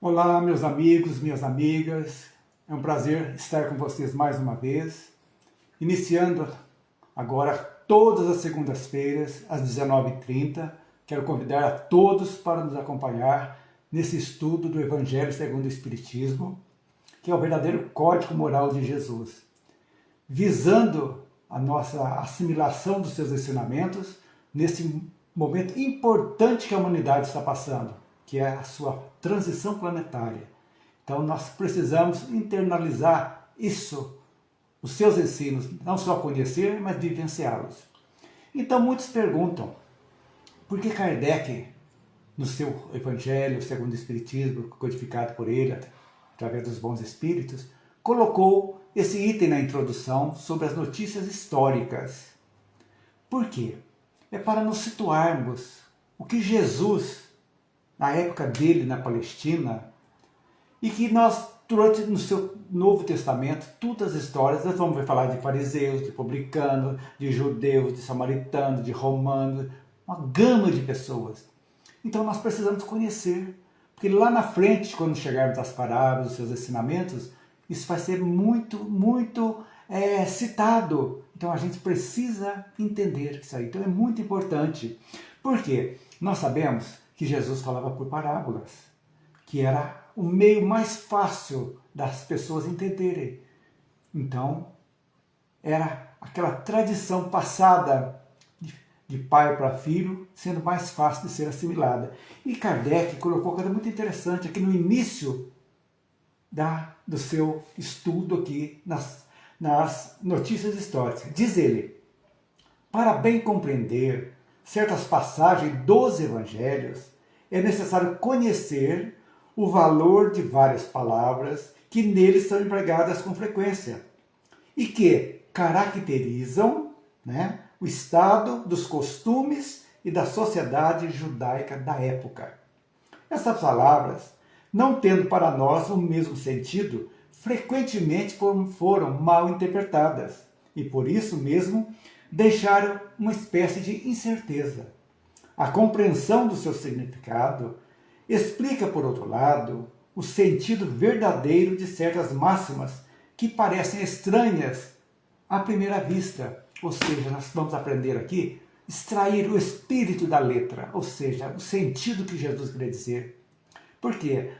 Olá, meus amigos, minhas amigas. É um prazer estar com vocês mais uma vez. Iniciando agora todas as segundas-feiras, às 19h30. Quero convidar a todos para nos acompanhar nesse estudo do Evangelho segundo o Espiritismo, que é o verdadeiro código moral de Jesus, visando a nossa assimilação dos seus ensinamentos nesse momento importante que a humanidade está passando, que é a sua transição planetária. Então nós precisamos internalizar isso, os seus ensinos, não só conhecer, mas vivenciá-los. Então muitos perguntam, por que Kardec, no seu Evangelho segundo o Espiritismo, codificado por ele, através dos bons espíritos, colocou esse item na introdução sobre as notícias históricas? Por quê? É para nos situarmos o que Jesus, na época dele na Palestina, e que nós, durante no seu Novo Testamento, todas as histórias, nós vamos falar de fariseus, de publicanos, de judeus, de samaritanos, de romanos, uma gama de pessoas. Então nós precisamos conhecer, porque lá na frente, quando chegarmos às parábolas, os seus ensinamentos, isso vai ser muito citado. Então a gente precisa entender isso aí. Então é muito importante. Por quê? Nós sabemos que Jesus falava por parábolas, que era o meio mais fácil das pessoas entenderem. Então, era aquela tradição passada de pai para filho, sendo mais fácil de ser assimilada. E Kardec colocou uma coisa muito interessante aqui no início do seu estudo aqui nas notícias históricas. Diz ele, para bem compreender certas passagens dos evangelhos, é necessário conhecer o valor de várias palavras que neles são empregadas com frequência e que caracterizam, o estado dos costumes e da sociedade judaica da época. Essas palavras, não tendo para nós o mesmo sentido, frequentemente foram mal interpretadas e por isso mesmo deixaram uma espécie de incerteza. A compreensão do seu significado explica, por outro lado, o sentido verdadeiro de certas máximas que parecem estranhas à primeira vista. Ou seja, nós vamos aprender aqui, extrair o espírito da letra, ou seja, o sentido que Jesus queria dizer. Porque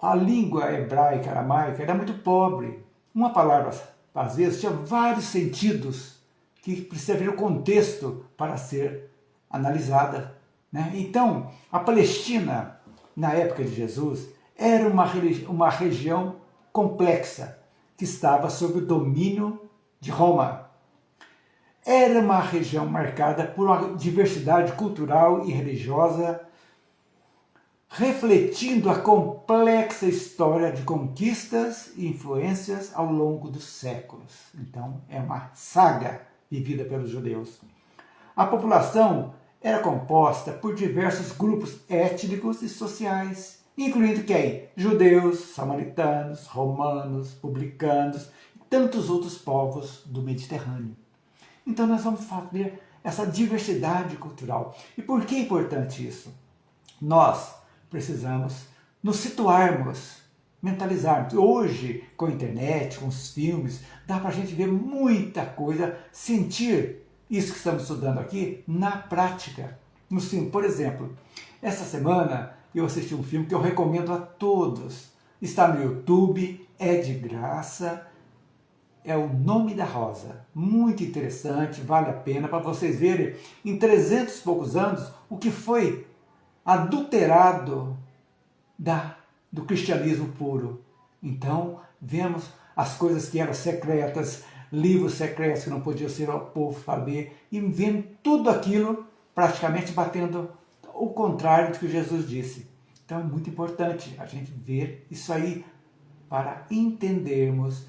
a língua hebraica, aramaica, era muito pobre. Uma palavra, às vezes, tinha vários sentidos que precisa ver o contexto para ser analisada. Então, a Palestina, na época de Jesus, era uma região complexa, que estava sob o domínio de Roma. Era uma região marcada por uma diversidade cultural e religiosa, refletindo a complexa história de conquistas e influências ao longo dos séculos. Então, é uma saga vivida pelos judeus. A população era composta por diversos grupos étnicos e sociais, incluindo quem? Judeus, samaritanos, romanos, publicanos e tantos outros povos do Mediterrâneo. Então nós vamos fazer essa diversidade cultural. E por que é importante isso? Nós precisamos nos situarmos, mentalizarmos. Hoje, com a internet, com os filmes, dá para a gente ver muita coisa, sentir isso que estamos estudando aqui na prática. No filme, por exemplo, essa semana eu assisti um filme que eu recomendo a todos. Está no YouTube, é de graça, é O Nome da Rosa. Muito interessante, vale a pena para vocês verem em 300 e poucos anos o que foi adulterado do cristianismo puro. Então, vemos as coisas que eram secretas, livros secretos que não podiam ser ao povo saber, e vendo tudo aquilo praticamente batendo o contrário do que Jesus disse. Então é muito importante a gente ver isso aí para entendermos,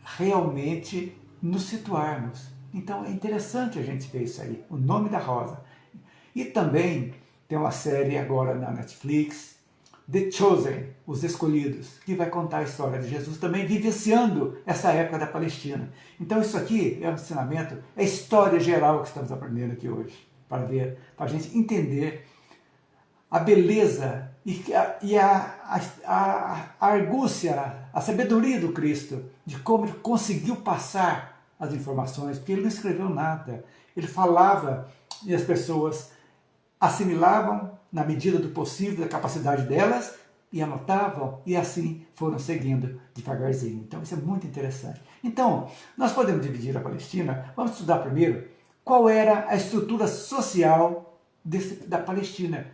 realmente nos situarmos. Então é interessante a gente ver isso aí, O Nome da Rosa. E também tem uma série agora na Netflix, The Chosen, Os Escolhidos, que vai contar a história de Jesus também vivenciando essa época da Palestina. Então isso aqui é um ensinamento, é a história geral que estamos aprendendo aqui hoje, para a gente entender a beleza a argúcia, a sabedoria do Cristo, de como ele conseguiu passar as informações, porque ele não escreveu nada, ele falava e as pessoas assimilavam na medida do possível, da capacidade delas, e anotavam, e assim foram seguindo devagarzinho. Então isso é muito interessante. Então, nós podemos dividir a Palestina, vamos estudar primeiro qual era a estrutura social da Palestina.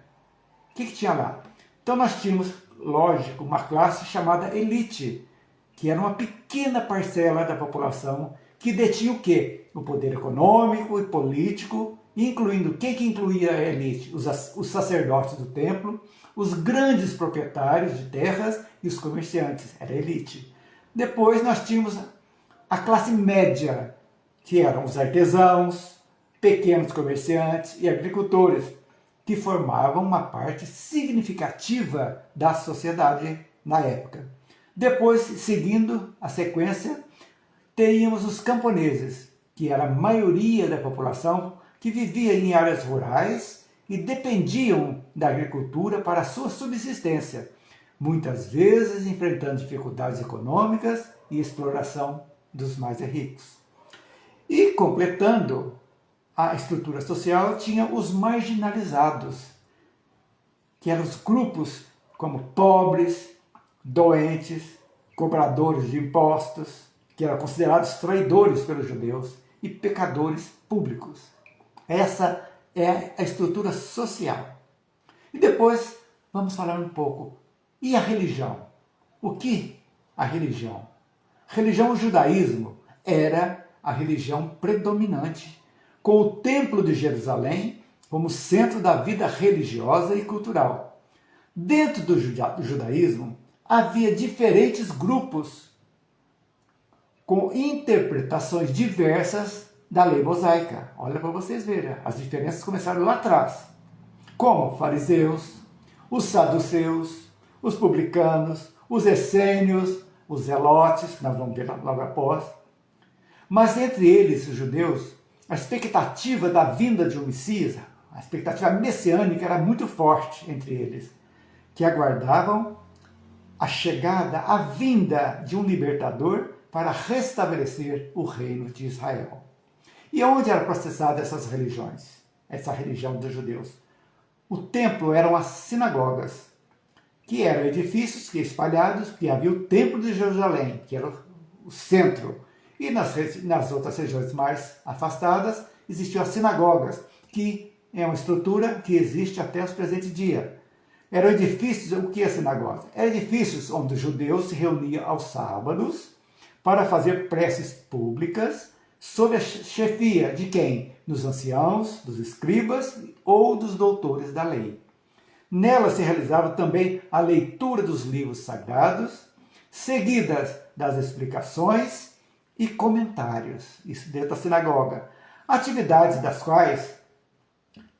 O que tinha lá? Então nós tínhamos, lógico, uma classe chamada elite, que era uma pequena parcela da população que detinha o quê? O poder econômico e político, incluindo, quem que incluía a elite? Os sacerdotes do templo, os grandes proprietários de terras e os comerciantes, era a elite. Depois nós tínhamos a classe média, que eram os artesãos, pequenos comerciantes e agricultores, que formavam uma parte significativa da sociedade na época. Depois, seguindo a sequência, teríamos os camponeses, que era a maioria da população que vivia em áreas rurais e dependiam da agricultura para a sua subsistência, muitas vezes enfrentando dificuldades econômicas e exploração dos mais ricos. E completando a estrutura social, tinha os marginalizados, que eram os grupos como pobres, doentes, cobradores de impostos, que eram considerados traidores pelos judeus, e pecadores públicos. Essa é a estrutura social. E depois vamos falar um pouco. E a religião? O que a religião? Religião, o judaísmo, era a religião predominante, com o Templo de Jerusalém como centro da vida religiosa e cultural. Dentro do judaísmo, havia diferentes grupos com interpretações diversas da lei mosaica. Olha para vocês verem, as diferenças começaram lá atrás. Como fariseus, os saduceus, os publicanos, os essênios, os zelotes, que nós vamos ver logo após. Mas entre eles, os judeus, a expectativa da vinda de um Messias, a expectativa messiânica era muito forte entre eles, que aguardavam a chegada, a vinda de um libertador para restabelecer o reino de Israel. E onde eram processadas essas religiões? Essa religião dos judeus? O templo eram as sinagogas, que eram edifícios espalhados, que havia o Templo de Jerusalém, que era o centro. E nas outras regiões mais afastadas, existiam as sinagogas, que é uma estrutura que existe até os presentes dias. Eram edifícios, o que é sinagoga? Eram edifícios onde os judeus se reuniam aos sábados para fazer preces públicas sob a chefia de quem? Dos anciãos, dos escribas ou dos doutores da lei. Nela se realizava também a leitura dos livros sagrados, seguidas das explicações e comentários, isso dentro da sinagoga. Atividades das quais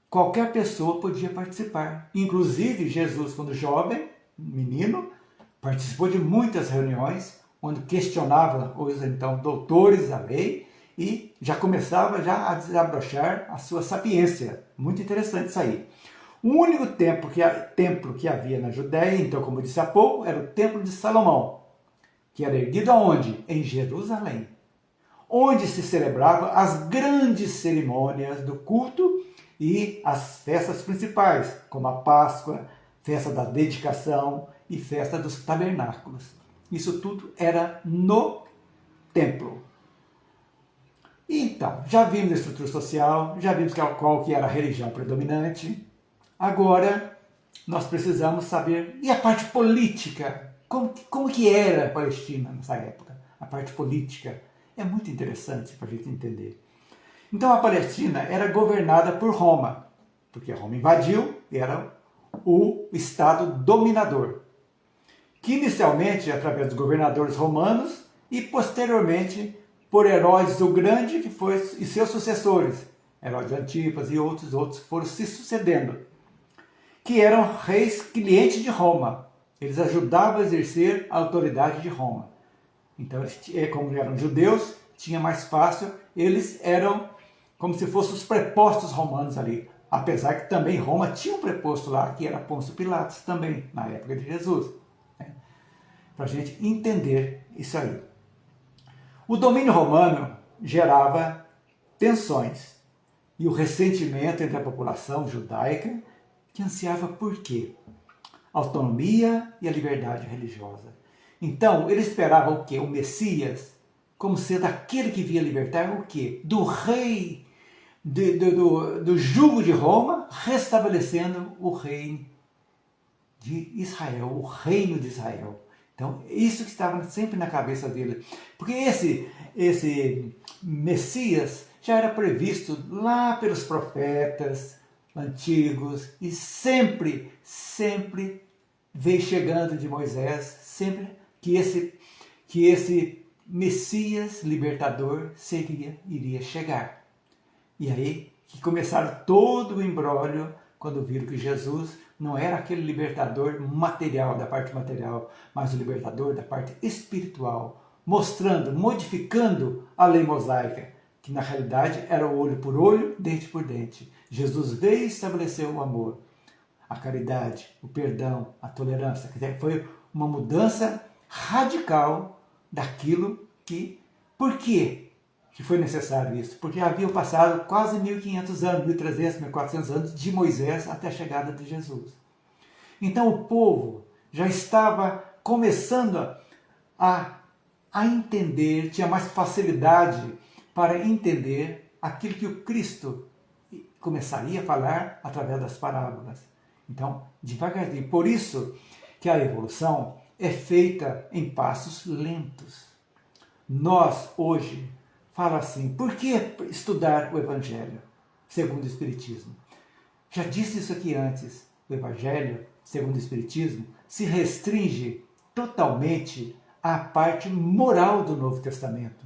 qualquer pessoa podia participar. Inclusive, Jesus, quando jovem, menino, participou de muitas reuniões, onde questionava os então doutores da lei e já começava a desabrochar a sua sapiência. Muito interessante isso aí. O único templo que havia na Judéia, então, como eu disse há pouco, era o Templo de Salomão, que era erguido aonde? Em Jerusalém, onde se celebravam as grandes cerimônias do culto e as festas principais, como a Páscoa, festa da dedicação e festa dos tabernáculos. Isso tudo era no templo. Então, já vimos a estrutura social, já vimos qual que era a religião predominante. Agora, nós precisamos saber, e a parte política? Como que era a Palestina nessa época? A parte política é muito interessante para a gente entender. Então a Palestina era governada por Roma, porque Roma invadiu e era o Estado dominador, que inicialmente através dos governadores romanos e posteriormente por Herodes o Grande e seus sucessores, Herodes Antipas e outros foram se sucedendo, que eram reis clientes de Roma. Eles ajudavam a exercer a autoridade de Roma. Então, como eram judeus, tinha mais fácil, eles eram como se fossem os prepostos romanos ali, Apesar que também Roma tinha um preposto lá, que era Pôncio Pilatos também, na época de Jesus. Né? Para a gente entender isso aí. O domínio romano gerava tensões e o ressentimento entre a população judaica, que ansiava por quê? Autonomia e a liberdade religiosa. Então, ele esperava o quê? O Messias, como sendo aquele que vinha libertar o quê? Do rei, do jugo de Roma, restabelecendo o reino de Israel, o reino de Israel. Então, isso que estava sempre na cabeça dele. Porque esse Messias já era previsto lá pelos profetas antigos e sempre veio chegando de Moisés, sempre que esse Messias libertador iria chegar. E aí que começaram todo o imbróglio quando viram que Jesus não era aquele libertador material, da parte material, mas o libertador da parte espiritual, mostrando, modificando a lei mosaica, que na realidade era o olho por olho, dente por dente. Jesus veio e estabeleceu o amor, a caridade, o perdão, a tolerância. Foi uma mudança radical daquilo que... Por quê que foi necessário isso? Porque haviam passado quase 1.500 anos, 1.300, 1.400 anos de Moisés até a chegada de Jesus. Então o povo já estava começando a entender, tinha mais facilidade para entender aquilo que o Cristo começaria a falar através das parábolas. Então, devagarzinho. Por isso que a evolução é feita em passos lentos. Nós, hoje, fala assim, por que estudar o Evangelho segundo o Espiritismo? Já disse isso aqui antes, o Evangelho segundo o Espiritismo se restringe totalmente à parte moral do Novo Testamento.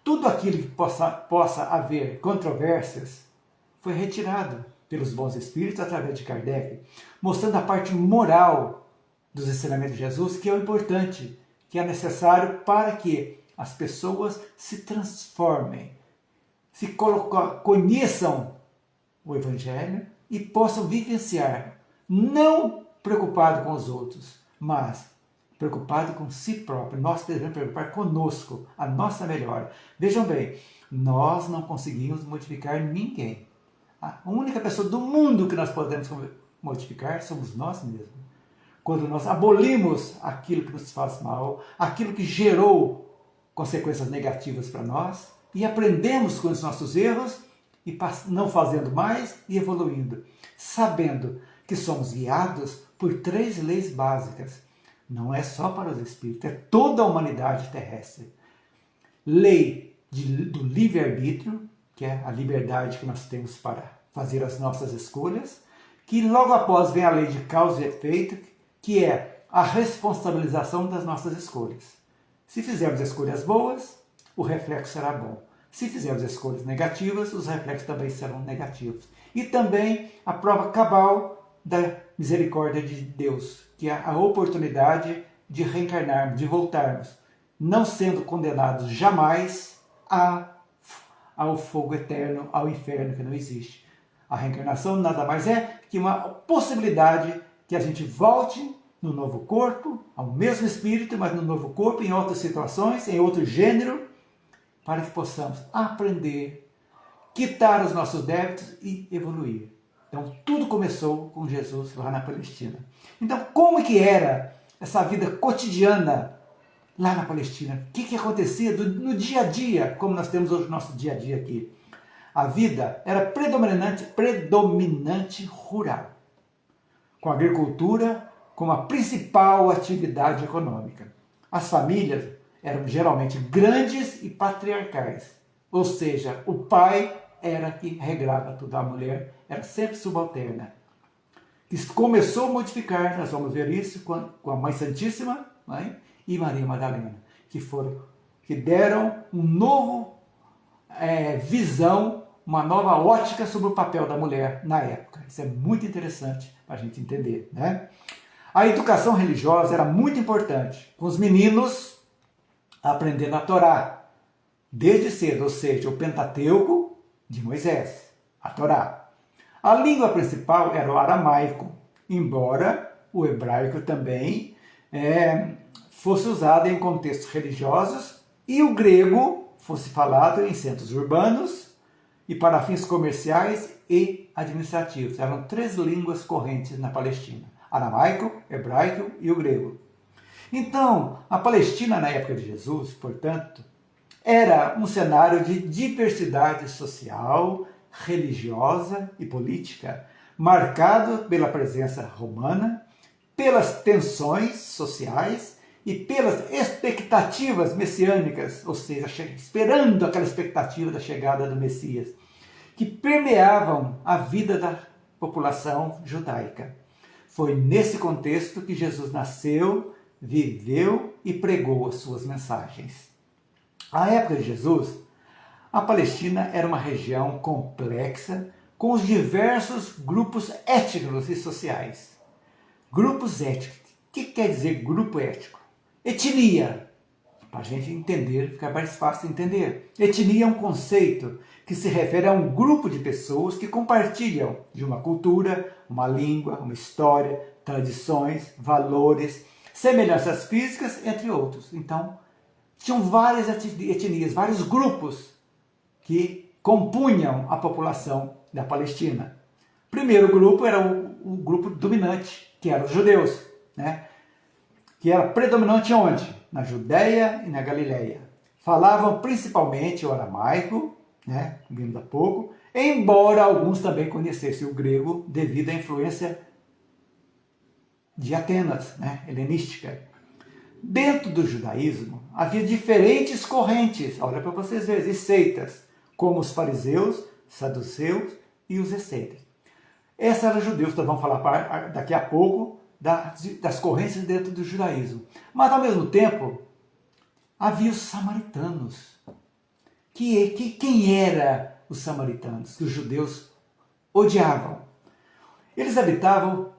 Tudo aquilo que possa haver controvérsias foi retirado pelos bons espíritos através de Kardec, mostrando a parte moral dos ensinamentos de Jesus, que é o importante, que é necessário para que as pessoas se transformem, conheçam o Evangelho e possam vivenciar, não preocupado com os outros, mas preocupado com si próprio. Nós devemos preocupar conosco, a nossa melhora. Vejam bem, nós não conseguimos modificar ninguém. A única pessoa do mundo que nós podemos modificar somos nós mesmos. Quando nós abolimos aquilo que nos faz mal, aquilo que gerou consequências negativas para nós, e aprendemos com os nossos erros, e não fazendo mais e evoluindo, sabendo que somos guiados por 3 leis básicas. Não é só para os espíritos, é toda a humanidade terrestre. Lei do livre-arbítrio, que é a liberdade que nós temos para fazer as nossas escolhas, que logo após vem a lei de causa e efeito, que é a responsabilização das nossas escolhas. Se fizermos escolhas boas, o reflexo será bom. Se fizermos escolhas negativas, os reflexos também serão negativos. E também a prova cabal da misericórdia de Deus, que é a oportunidade de reencarnarmos, de voltarmos, não sendo condenados jamais ao fogo eterno, ao inferno que não existe. A reencarnação nada mais é que uma possibilidade que a gente volte no novo corpo, ao mesmo espírito, mas no novo corpo, em outras situações, em outro gênero, para que possamos aprender, quitar os nossos débitos e evoluir. Então, tudo começou com Jesus lá na Palestina. Então, como que era essa vida cotidiana lá na Palestina? O que acontecia no dia a dia, como nós temos hoje o nosso dia a dia aqui? A vida era predominante rural, com a agricultura como a principal atividade econômica. As famílias eram geralmente grandes e patriarcais, ou seja, o pai era que regrava tudo, a mulher era sempre subalterna. Isso começou a modificar, nós vamos ver isso com a Mãe Santíssima, né, e Maria Madalena, que deram um novo visão, uma nova ótica sobre o papel da mulher na época. Isso é muito interessante para a gente entender, né? A educação religiosa era muito importante, com os meninos aprendendo a Torá desde cedo, ou seja, o Pentateuco de Moisés, a Torá. A língua principal era o aramaico, embora o hebraico também fosse usado em contextos religiosos e o grego fosse falado em centros urbanos e para fins comerciais e administrativos. Eram 3 línguas correntes na Palestina: aramaico, hebraico e o grego. Então, a Palestina na época de Jesus, portanto, era um cenário de diversidade social, religiosa e política, marcado pela presença romana, pelas tensões sociais e pelas expectativas messiânicas, ou seja, esperando aquela expectativa da chegada do Messias, que permeavam a vida da população judaica. Foi nesse contexto que Jesus nasceu, viveu e pregou as suas mensagens. À época de Jesus, a Palestina era uma região complexa com os diversos grupos étnicos e sociais. Grupos étnicos. O que quer dizer grupo étnico? Etnia. Para a gente entender, fica mais fácil de entender. Etnia é um conceito que se refere a um grupo de pessoas que compartilham de uma cultura, uma língua, uma história, tradições, valores, semelhanças físicas, entre outros. Então, tinham várias etnias, vários grupos que compunham a população da Palestina. O primeiro grupo era o grupo dominante, que eram os judeus, né? Que era predominante onde? Na Judéia e na Galileia. Falavam principalmente o aramaico, né? Vimos há pouco, embora alguns também conhecessem o grego devido à influência de Atenas, né? Helenística. Dentro do judaísmo havia diferentes correntes, olha para vocês verem, e seitas, como os fariseus, saduceus e os essênicos. Esses eram os judeus, então vamos falar daqui a pouco das correntes dentro do judaísmo. Mas ao mesmo tempo, havia os samaritanos. Quem eram os samaritanos que os judeus odiavam? Eles habitavam,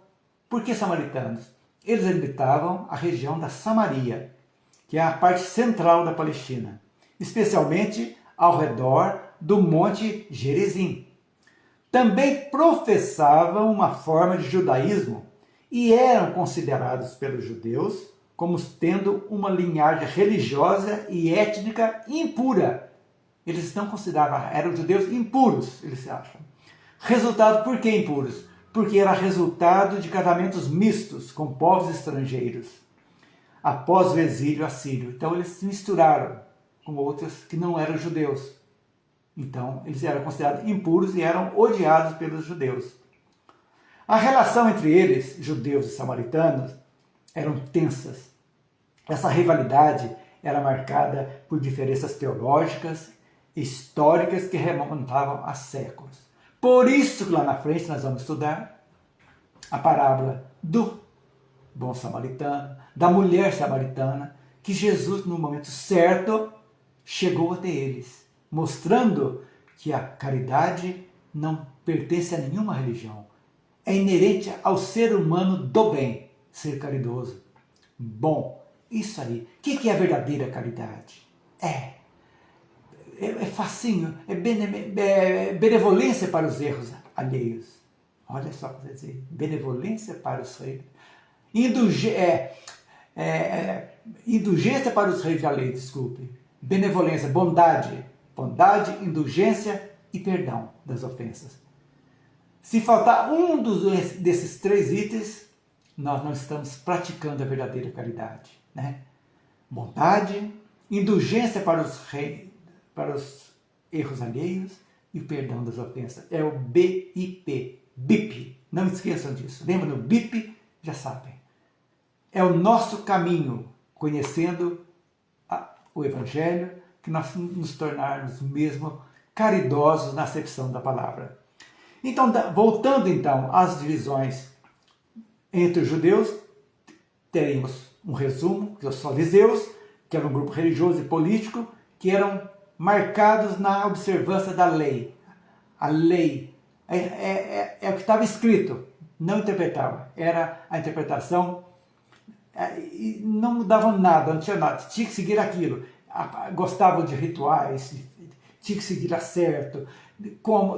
por que samaritanos? Eles habitavam a região da Samaria, que é a parte central da Palestina, especialmente ao redor do Monte Gerizim. Também professavam uma forma de judaísmo e eram considerados pelos judeus como tendo uma linhagem religiosa e étnica impura. Eles não consideravam, eram judeus impuros, eles acham. Resultado, por que impuros? Porque era resultado de casamentos mistos com povos estrangeiros, após o exílio assírio. Então eles se misturaram com outros que não eram judeus. Então eles eram considerados impuros e eram odiados pelos judeus. A relação entre eles, judeus e samaritanos, eram tensas. Essa rivalidade era marcada por diferenças teológicas, históricas que remontavam a séculos. Por isso que lá na frente nós vamos estudar a parábola do bom samaritano, da mulher samaritana, que Jesus, no momento certo, chegou até eles, mostrando que a caridade não pertence a nenhuma religião. É inerente ao ser humano do bem, ser caridoso. Bom, isso aí. O que é a verdadeira caridade? É facinho, é benevolência para os erros alheios. Olha só o que eu dizer, benevolência para os reis. Indulgência para os reis alheios, desculpe. Benevolência, bondade, indulgência e perdão das ofensas. Se faltar um desses 3 itens, nós não estamos praticando a verdadeira caridade, né? Bondade, indulgência para os erros alheios e o perdão das ofensas. É o BIP. BIP. Não esqueçam disso. Lembra do BIP? Já sabem. É o nosso caminho, conhecendo o Evangelho, que nós nos tornarmos mesmo caridosos na acepção da palavra. Então, voltando então às divisões entre os judeus, teremos um resumo, que os fariseus, que era um grupo religioso e político, que eram marcados na observância da lei. A lei é o que estava escrito, não interpretava. Era a interpretação e não mudavam nada, não tinha nada, tinha que seguir aquilo. Gostavam de rituais, tinha que seguir a certo, como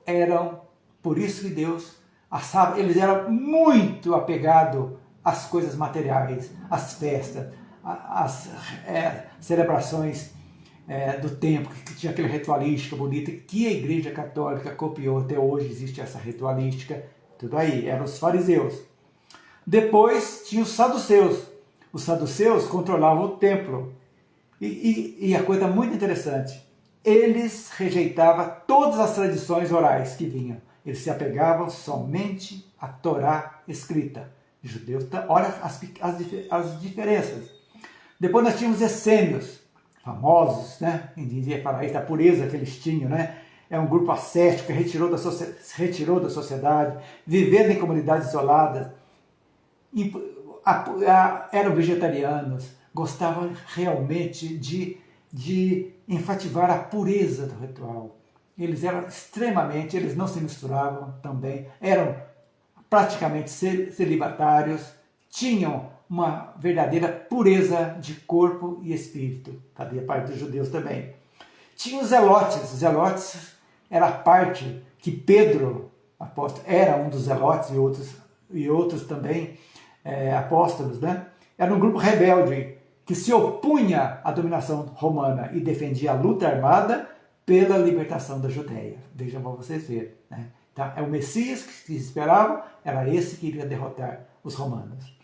eram Por isso que Deus, eles eram muito apegados às coisas materiais, às festas, às celebrações do templo, que tinha aquela ritualística bonita, que a Igreja Católica copiou. Até hoje existe essa ritualística, tudo aí, eram os fariseus. Depois tinha os saduceus. Os saduceus controlavam o templo. E a coisa muito interessante, eles rejeitavam todas as tradições orais que vinham. Eles se apegavam somente à Torá escrita. Os judeus, olha as diferenças. Depois nós tínhamos essênios, famosos, né? Em dizia para isso, a pureza que eles tinham, né? É um grupo ascético que se retirou da sociedade, vivendo em comunidades isoladas, eram vegetarianos, gostavam realmente de enfatizar a pureza do ritual. Eles eram eles não se misturavam também, eram praticamente celibatários, tinham uma verdadeira pureza de corpo e espírito. Fazia parte dos judeus também. Tinha os zelotes. Os zelotes era a parte que Pedro, apóstolo, era um dos zelotes e outros também apóstolos, né? Era um grupo rebelde que se opunha à dominação romana e defendia a luta armada pela libertação da Judéia. Vejam para vocês verem, né? Então, é o Messias que se esperava, era esse que iria derrotar os romanos.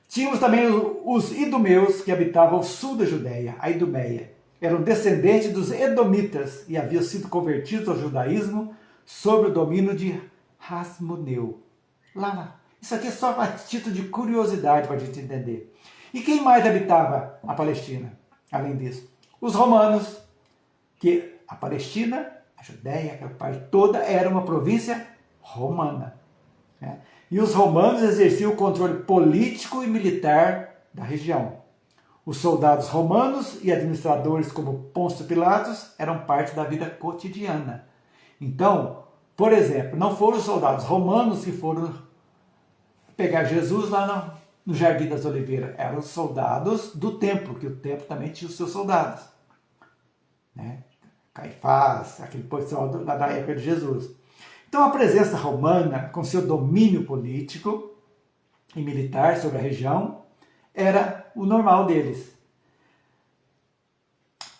Tínhamos também os idumeus, que habitavam o sul da Judéia, a Idumeia. Eram descendentes dos edomitas e haviam sido convertidos ao judaísmo sob o domínio de Hasmoneu. Isso aqui é só a título de curiosidade para a gente entender. E quem mais habitava a Palestina, além disso? Os romanos, que a Palestina, a Judéia, aquela parte toda, era uma província romana, né? E os romanos exerciam o controle político e militar da região. Os soldados romanos e administradores como Pôncio Pilatos eram parte da vida cotidiana. Então, por exemplo, não foram os soldados romanos que foram pegar Jesus lá no Jardim das Oliveiras, eram os soldados do templo, que o templo também tinha os seus soldados, né? Caifás, aquele pessoal da época de Jesus. Então a presença romana, com seu domínio político e militar sobre a região, era o normal deles.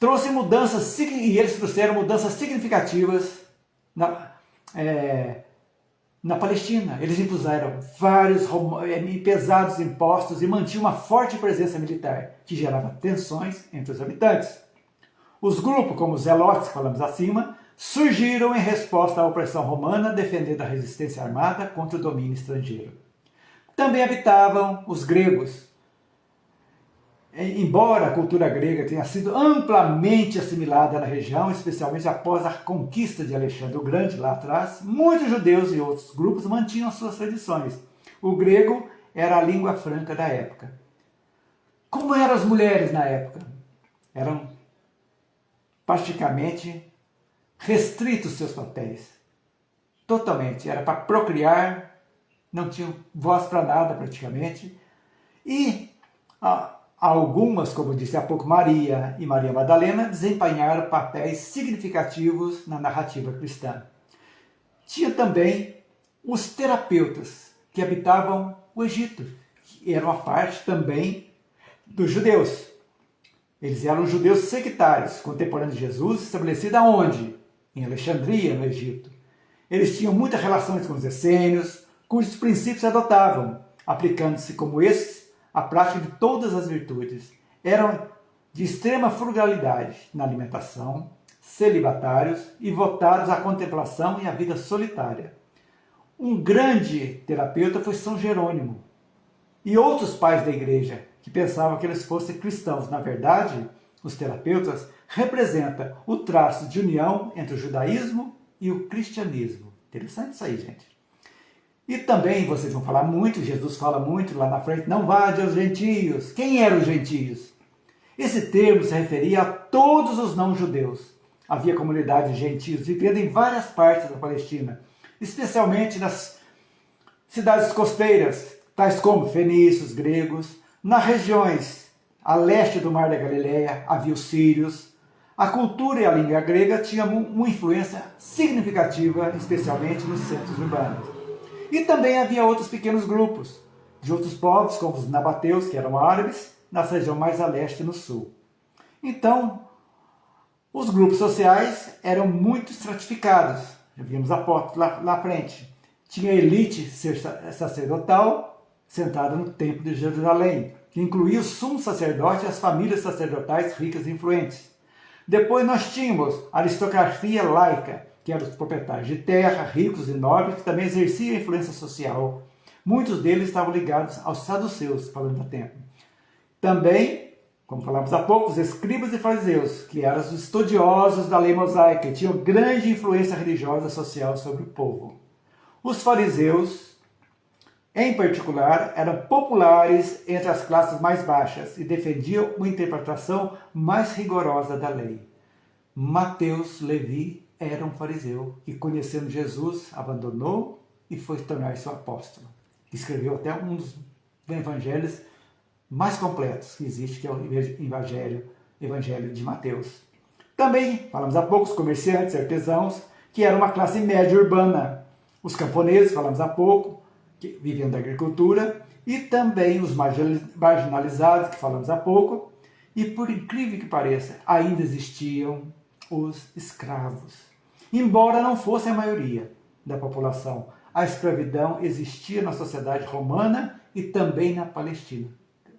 E eles trouxeram mudanças significativas na Palestina. Eles impuseram vários pesados impostos e mantinham uma forte presença militar, que gerava tensões entre os habitantes. Os grupos, como os zelotes, que falamos acima, surgiram em resposta à opressão romana, defendendo a resistência armada contra o domínio estrangeiro. Também habitavam os gregos. Embora a cultura grega tenha sido amplamente assimilada na região, especialmente após a conquista de Alexandre o Grande lá atrás, muitos judeus e outros grupos mantinham suas tradições. O grego era a língua franca da época. Como eram as mulheres na época? Eram praticamente restritos seus papéis. Totalmente. Era para procriar, não tinham voz para nada praticamente. E algumas, como disse há pouco, Maria e Maria Madalena, desempenharam papéis significativos na narrativa cristã. Tinha também os terapeutas, que habitavam o Egito, que eram a parte também dos judeus. Eles eram judeus sectários, contemporâneos de Jesus, estabelecidos aonde? Em Alexandria, no Egito. Eles tinham muitas relações com os essênios, cujos princípios adotavam, aplicando-se como esses à prática de todas as virtudes. Eram de extrema frugalidade na alimentação, celibatários e votados à contemplação e à vida solitária. Um grande terapeuta foi São Jerônimo e outros pais da igreja que pensavam que eles fossem cristãos. Na verdade, os terapeutas representam o traço de união entre o judaísmo e o cristianismo. Interessante isso aí, gente. E também, vocês vão falar muito, Jesus fala muito lá na frente, não vade aos gentios. Quem eram os gentios? Esse termo se referia a todos os não-judeus. Havia comunidades de gentios vivendo em várias partes da Palestina, especialmente nas cidades costeiras, tais como fenícios, gregos. Nas regiões a leste do Mar da Galileia havia os sírios, A cultura e a língua grega tinham uma influência significativa, especialmente nos centros urbanos. E também havia outros pequenos grupos, de outros povos, como os nabateus, que eram árabes, na região mais a leste e no sul. Então, os grupos sociais eram muito estratificados. Já vimos a foto lá na frente. Tinha a elite sacerdotal sentada no Templo de Jerusalém, que incluía o sumo sacerdote e as famílias sacerdotais ricas e influentes. Depois nós tínhamos a aristocracia laica, que eram os proprietários de terra, ricos e nobres, que também exerciam influência social. Muitos deles estavam ligados aos saduceus, falando do tempo. Também, como falamos há pouco, os escribas e fariseus, que eram os estudiosos da lei mosaica, e tinham grande influência religiosa e social sobre o povo. Os fariseus, em particular, eram populares entre as classes mais baixas e defendiam uma interpretação mais rigorosa da lei. Mateus, Levi, era um fariseu que, conhecendo Jesus, abandonou e foi tornar seu apóstolo. Escreveu até um dos evangelhos mais completos que existe, que é o Evangelho de Mateus. Também, falamos há pouco, os comerciantes e artesãos, que eram uma classe média urbana. Os camponeses, falamos há pouco, que viviam da agricultura, e também os marginalizados, que falamos há pouco, e por incrível que pareça, ainda existiam os escravos. Embora não fosse a maioria da população, a escravidão existia na sociedade romana e também na Palestina.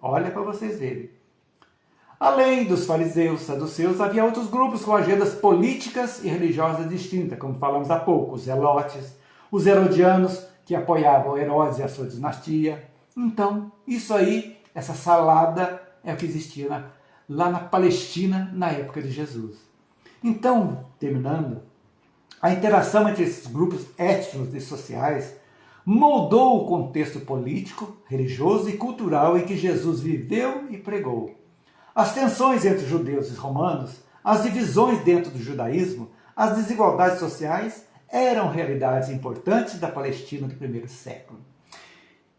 Olha para vocês verem. Além dos fariseus, saduceus, havia outros grupos com agendas políticas e religiosas distintas, como falamos há pouco, os zelotes, os herodianos, que apoiavam Herodes e a sua dinastia. Então, isso aí, essa salada, é o que existia lá na Palestina na época de Jesus. Então, terminando, a interação entre esses grupos étnicos e sociais moldou o contexto político, religioso e cultural em que Jesus viveu e pregou. As tensões entre judeus e romanos, as divisões dentro do judaísmo, as desigualdades sociais eram realidades importantes da Palestina do primeiro século.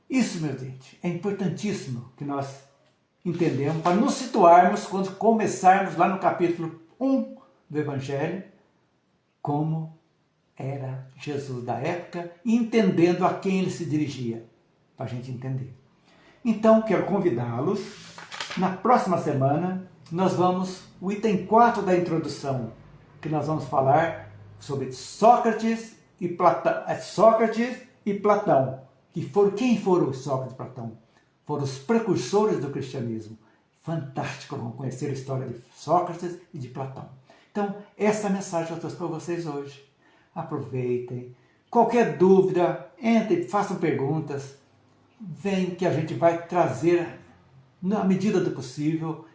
Isso, meu gente, é importantíssimo que nós entendemos para nos situarmos quando começarmos lá no capítulo 1 do Evangelho, como era Jesus da época, e entendendo a quem ele se dirigia, para a gente entender. Então, quero convidá-los, na próxima semana, nós vamos, o item 4 da introdução, que nós vamos falar sobre Sócrates e Platão. Quem foram Sócrates e Platão? Foram os precursores do cristianismo. Fantástico, vamos conhecer a história de Sócrates e de Platão. Então, essa é a mensagem que eu trouxe para vocês hoje. Aproveitem. Qualquer dúvida, entrem, façam perguntas. Vem que a gente vai trazer, na medida do possível,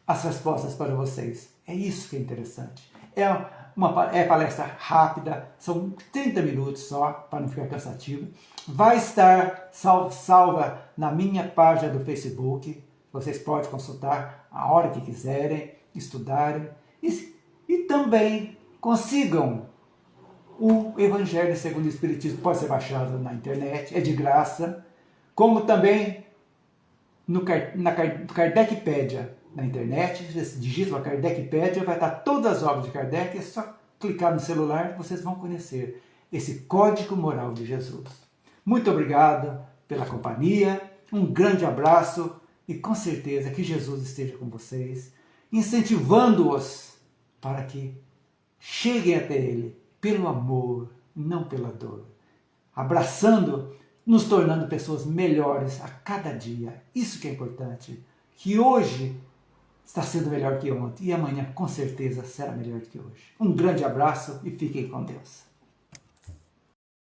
as respostas para vocês. É isso que é interessante. É palestra rápida, são 30 minutos só, para não ficar cansativo. Vai estar salva na minha página do Facebook. Vocês podem consultar a hora que quiserem, estudarem. E também consigam o Evangelho segundo o Espiritismo. Pode ser baixado na internet, é de graça. Como também no Kardecpedia. Na internet, digita a Kardecpedia, vai estar todas as obras de Kardec, é só clicar no celular e vocês vão conhecer esse código moral de Jesus. Muito obrigado pela companhia, um grande abraço e com certeza que Jesus esteja com vocês, incentivando-os para que cheguem até Ele pelo amor, não pela dor. Abraçando, nos tornando pessoas melhores a cada dia. Isso que é importante, que hoje está sendo melhor que ontem e amanhã com certeza será melhor que hoje. Um grande abraço e fiquem com Deus.